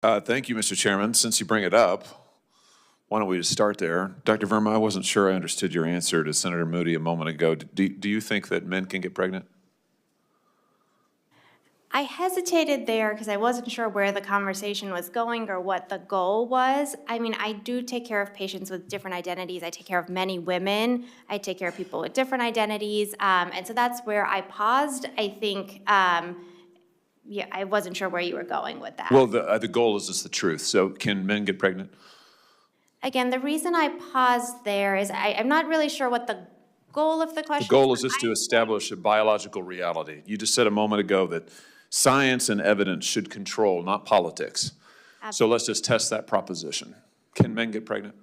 Thank you, Mr. Chairman. Since you bring it up, why don't we just start there? Dr. Verma, I wasn't sure I understood your answer to Senator Moody a moment ago. Do you think that men can get pregnant? I hesitated there because I wasn't sure where the conversation was going or what the goal was. I mean, I do take care of patients with different identities. I take care of many women. I take care of people with different identities. And so that's where I paused. I think, yeah, I wasn't sure where you were going with that. Well, the goal is just the truth. So can men get pregnant? Again, the reason I paused there is I'm not really sure what the goal of the question is. The goal is just to establish a biological reality. You just said a moment ago that science and evidence should control, not politics. Absolutely. So let's just test that proposition. Can men get pregnant?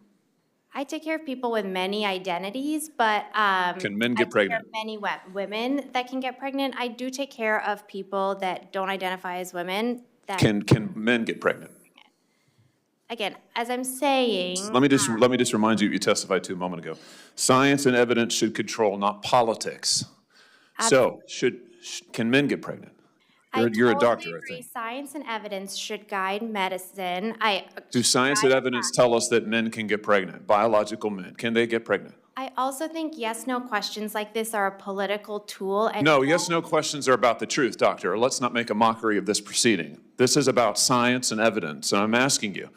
I take care of people with many identities, but can men get pregnant? Many women that can get pregnant. I do take care of people that don't identify as women. That Can men get pregnant? Again, as I'm saying, Let me just remind you what you testified to a moment ago. Science and evidence should control, not politics. So can men get pregnant? You're a doctor, I think. Science and evidence should guide medicine. Do science and evidence tell us that men can get pregnant? Biological men, can they get pregnant? I also think yes/no questions like this are a political tool. And no, yes/no questions are about the truth, doctor. Let's not make a mockery of this proceeding. This is about science and evidence, and I'm asking you.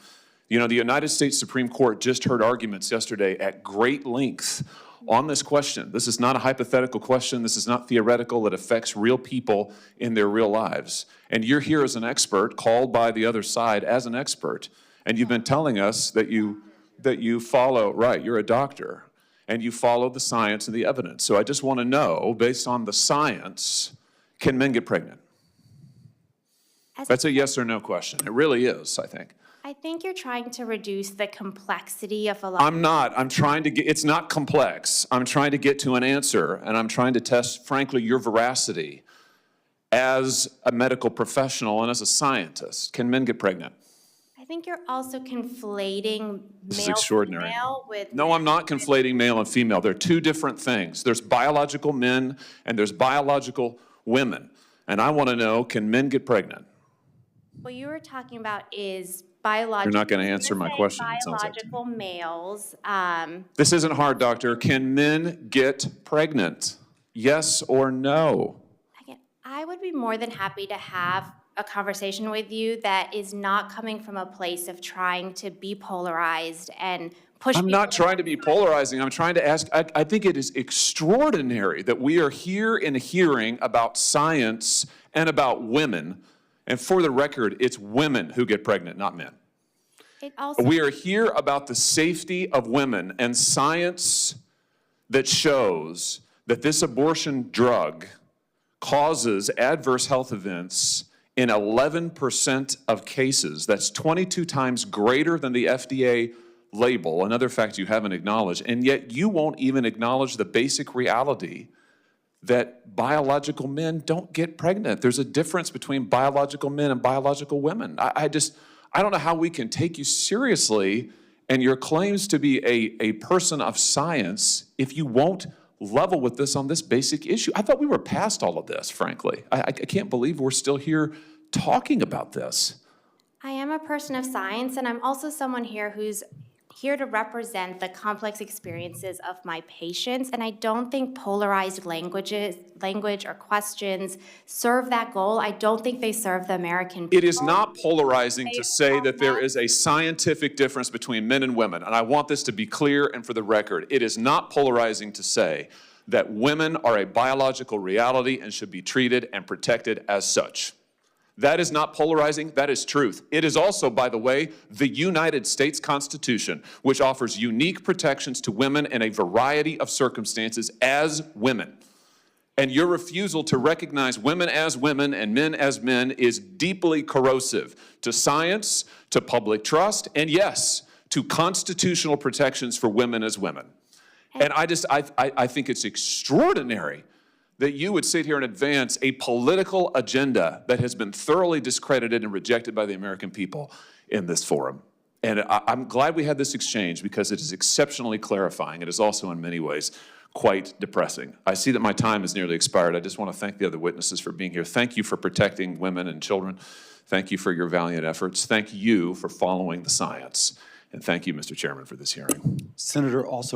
You know, the United States Supreme Court just heard arguments yesterday at great length on this question. This is not a hypothetical question. This is not theoretical. It affects real people in their real lives. And you're here as an expert, called by the other side as an expert, and you've been telling us that you follow, right, you're a doctor, and you follow the science and the evidence. So I just want to know, based on the science, can men get pregnant? That's a yes or no question. It really is, I think. I think you're trying to reduce the complexity of a lot. I'm not. I'm trying to get, it's not complex. I'm trying to get to an answer, and I'm trying to test, frankly, your veracity as a medical professional and as a scientist. Can men get pregnant? I think you're also conflating male and female with... No, I'm not conflating male and female. They're two different things. There's biological men and there's biological women. And I want to know, can men get pregnant? What you were talking about is biological... You're not going to answer my question. Biological males. This isn't hard, doctor. Can men get pregnant? Yes or no? Again, I would be more than happy to have a conversation with you that is not coming from a place of trying to be polarized and push I'm not trying to be polarizing. I'm trying to ask, I think it is extraordinary that we are here in a hearing about science and about women. And for the record, it's women who get pregnant, not men. We are here about the safety of women and science that shows that this abortion drug causes adverse health events in 11% of cases. That's 22 times greater than the FDA label, another fact you haven't acknowledged, and yet you won't even acknowledge the basic reality that biological men don't get pregnant. There's a difference between biological men and biological women. I don't know how we can take you seriously and your claims to be a person of science if you won't level with this on this basic issue. I thought we were past all of this, frankly. I can't believe we're still here talking about this. I am a person of science, and I'm also someone here who's here to represent the complex experiences of my patients, and I don't think polarized language or questions serve that goal. I don't think they serve the American people. It is not polarizing to say that there is a scientific difference between men and women, and I want this to be clear and for the record. It is not polarizing to say that women are a biological reality and should be treated and protected as such. That is not polarizing, that is truth. It is also, by the way, the United States Constitution, which offers unique protections to women in a variety of circumstances as women. And your refusal to recognize women as women and men as men is deeply corrosive to science, to public trust, and yes, to constitutional protections for women as women. And I think it's extraordinary that you would sit here and advance a political agenda that has been thoroughly discredited and rejected by the American people in this forum. And I'm glad we had this exchange because it is exceptionally clarifying. It is also in many ways quite depressing. I see that my time has nearly expired. I just want to thank the other witnesses for being here. Thank you for protecting women and children. Thank you for your valiant efforts. Thank you for following the science. And thank you, Mr. Chairman, for this hearing. Senator, also